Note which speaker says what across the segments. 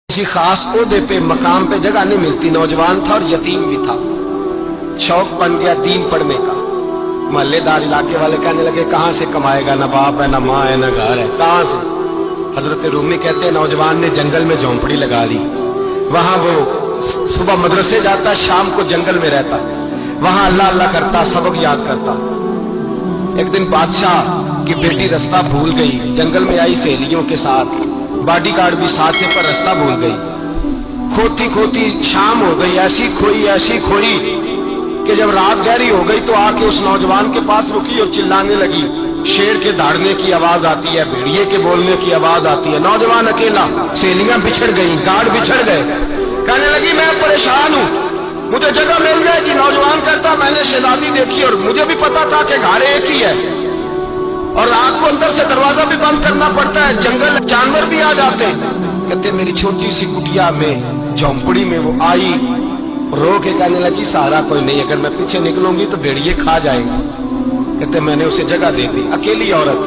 Speaker 1: किसी खास ओहदे पे मकाम पे जगह नहीं मिलती। नौजवान था और यतीम भी था। शौक बन गया दीन पढ़ने का। मोहल्लेदार इलाके वाले कहने लगे कहाँ से कमाएगा, ना बाप है, ना माँ है, ना घर है, कहाँ से। हजरत रूमी कहते हैं नौजवान ने जंगल में झोंपड़ी लगा ली। वहां वो सुबह मदरसे जाता, शाम को जंगल में रहता, वहां अल्लाह अल्लाह करता, सबक याद करता। एक दिन बादशाह की बेटी रास्ता भूल गई, जंगल में आई सहेलियों के साथ, बॉडीगार्ड भी साथ थे पर रास्ता भूल गई। खोती खोती शाम हो गई, ऐसी खोई कि जब रात गहरी हो गई तो आके उस नौजवान के पास रुकी और चिल्लाने लगी। शेर के दहाड़ने की आवाज आती है, भेड़िए के बोलने की आवाज आती है। नौजवान अकेला, सहेलियां बिछड़ गई, गार्ड बिछड़ गए। कहने लगी मैं परेशान हूँ, मुझे जगह मिल जाएगी। नौजवान कहता मैंने शहजादी देखी और मुझे भी पता था कि घर एक ही है और रात को अंदर से दरवाजा भी बंद करना पड़ता है, जंगल जानवर भी आ जाते हैं। कहते मेरी छोटी सी कुटिया में झोंपड़ी में वो आई, रो के कहने लगी सहारा कोई नहीं, अगर मैं पीछे निकलूंगी तो भेड़िए खा जाएंगे। कहते मैंने उसे जगह दे दी। अकेली औरत,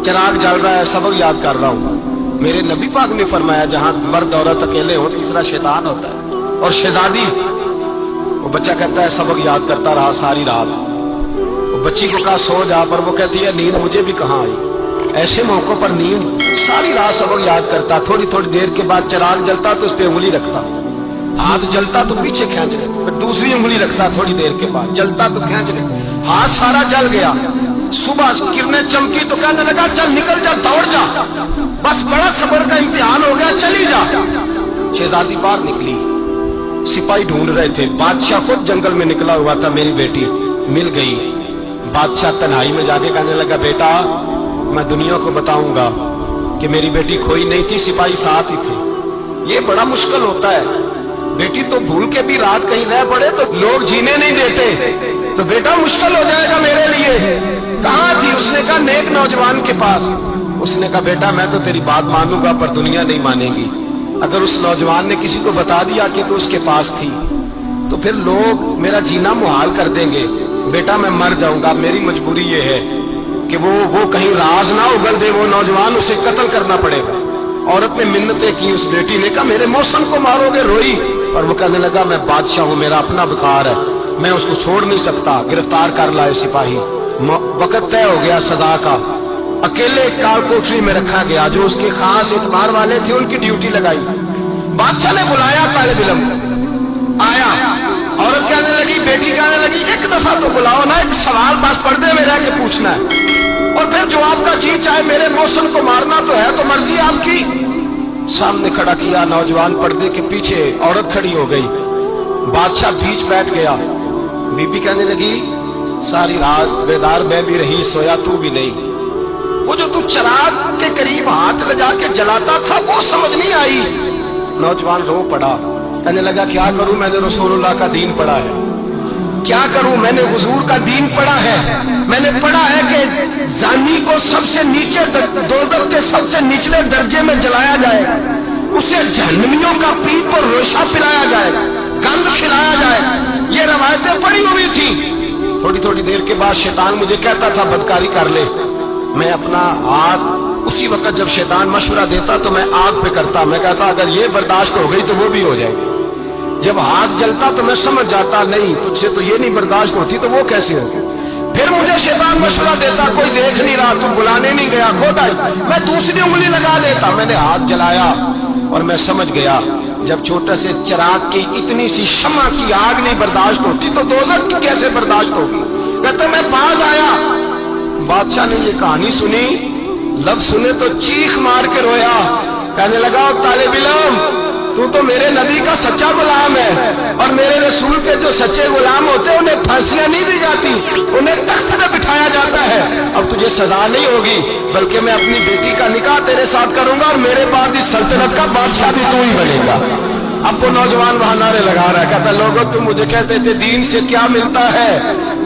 Speaker 1: चिराग जल रहा है, सबक याद कर रहा हूँ। मेरे नबी पाक ने फरमाया जहां मर्द औरत अकेले हो तीसरा शैतान होता है। और शहजादी, वो बच्चा कहता है सबक याद करता रहा सारी रात। वो बच्ची को कहा सो जा, पर वो कहती है नींद मुझे भी कहाँ आई। ऐसे मौकों पर नींद, सारी रात सबक याद करता। थोड़ी थोड़ी देर के बाद चिराग जलता तो उस पर उंगली रखता, हाथ जलता तो पीछे खींच ले, फिर दूसरी उंगली रखता, थोड़ी देर के बाद जलता तो खींच ले, हाथ सारा जल गया। सुबह किरणें चमकी तो कहने लगा चल निकल जा, दौड़ जा, बस बड़ा सब्र का इम्तिहान हो गया, चली जा। शहजादी बाहर निकली, सिपाही ढूंढ रहे थे। बादशाह खुद जंगल में निकला हुआ था, मेरी बेटी मिल गई। बादशाह तन्हाई में जाके कहने लगा बेटा मैं दुनिया को बताऊंगा कि मेरी बेटी खोई नहीं थी, सिपाही साथ ही थे। ये बड़ा मुश्किल होता है, बेटी तो भूल के भी रात कहीं रह पड़े तो लोग जीने नहीं देते, तो बेटा मुश्किल हो जाएगा मेरे लिए। कहाँ थी? उसने कहा नेक नौजवान के पास। उसने कहा बेटा मैं तो तेरी बात मानूंगा पर दुनिया नहीं मानेगी। अगर उस नौजवान ने किसी को बता दिया कि तू उसके पास थी तो फिर लोग मेरा जीना मुहाल कर देंगे। बेटा मैं मर जाऊंगा, मेरी मजबूरी ये है कि वो कहीं राज ना उगल दे वो नौजवान, उसे कत्ल करना पड़ेगा। औरत ने मिन्नतें की, उस बेटी ने कहा मेरे मौसम को मारोगे, रोई। और वो कहने लगा मैं बादशाह हूँ, मेरा अपना बुखार है, मैं उसको छोड़ नहीं सकता। गिरफ्तार कर लाए सिपाही। वक्त तय हो गया सदा का। अकेले काल कोठरी में रखा गया, जो उसके खास इतबार वाले थे उनकी ड्यूटी लगाई। बादशाह ने बुलाया तालिब इल्म, आया। औरत कहने लगी, बेटी कहने लगी एक दफा तो बुलाओ ना, एक सवाल बस पर्दे में रह के पूछना है और फिर जो आपका जी चाहे। मेरे मौसम को मारना तो है तो मर्जी आपकी। सामने खड़ा किया, नौजवान पर्दे के पीछे, औरत खड़ी हो गई। बादशाह बीच बैठ गया। बीबी कहने लगी सारी रात बेदार मैं भी रही, सोया तू भी नहीं। वो जो तू चिराग के करीब हाथ लगा के जलाता था वो समझ नहीं आई। नौजवान रो पड़ा, कहने लगा क्या करूं, मैंने रसूलुल्लाह का दीन पढ़ा है, क्या करूं, मैंने हुजूर का दीन पढ़ा है। मैंने पढ़ा है कि जानी को सबसे नीचे दोज़ख के सबसे निचले दर्जे में जलाया जाएगा, उसे जहन्नमियों का पीप और रोशा पिलाया जाएगा, गंद खिलाया जाएगा। ये रवायतें पड़ी हुई थी। थोड़ी थोड़ी देर के बाद शैतान मुझे कहता था बदकारी कर ले। मैं अपना हाथ उसी वक्त जब शैतान मशवरा देता तो मैं आग पे करता। मैं कहता अगर ये बर्दाश्त हो गई तो वो भी हो जाएगी। जब हाथ जलता तो मैं समझ जाता नहीं तुझसे तो ये नहीं बर्दाश्त होती तो वो कैसे होगी। फिर मुझे शैतान मशवरा देता कोई देख नहीं रहा, तुम बुलाने नहीं गया, खुद आई। मैं दूसरी उंगली लगा देता। मैंने हाथ जलाया और मैं समझ गया जब छोटे से चिराग की इतनी सी शमा की आग नहीं बर्दाश्त होती तो दोज़ख की कैसे बर्दाश्त होगी। कहते मैं पास आया, बादशाह ने ये कहानी सुनी, लफ्ज सुने तो चीख मार के रोया। कहने लगा तालिब इल्म तू तो मेरे नबी का सच्चा गुलाम है और मेरे रसूल के जो सच्चे गुलाम होते हैं उन्हें फांसियां नहीं दी जाती, उन्हें तख्त पे बिठाया जाता है। अब तुझे सजा नहीं होगी बल्कि मैं अपनी बेटी का निकाह तेरे साथ करूंगा और मेरे बाद इस सल्तनत का बादशाह भी तू ही बनेगा। अब वो नौजवान वहां नारे लगा रहा है, कहता लोगों तुम मुझे कहते थे दीन से क्या मिलता है,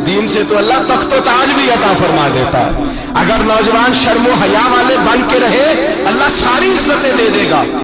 Speaker 1: दीन से तो अल्लाह तख्त व ताज भी अता फरमा देता है। अगर नौजवान शर्मो हया वाले बन के रहे अल्लाह सारी इज्जतें दे देगा।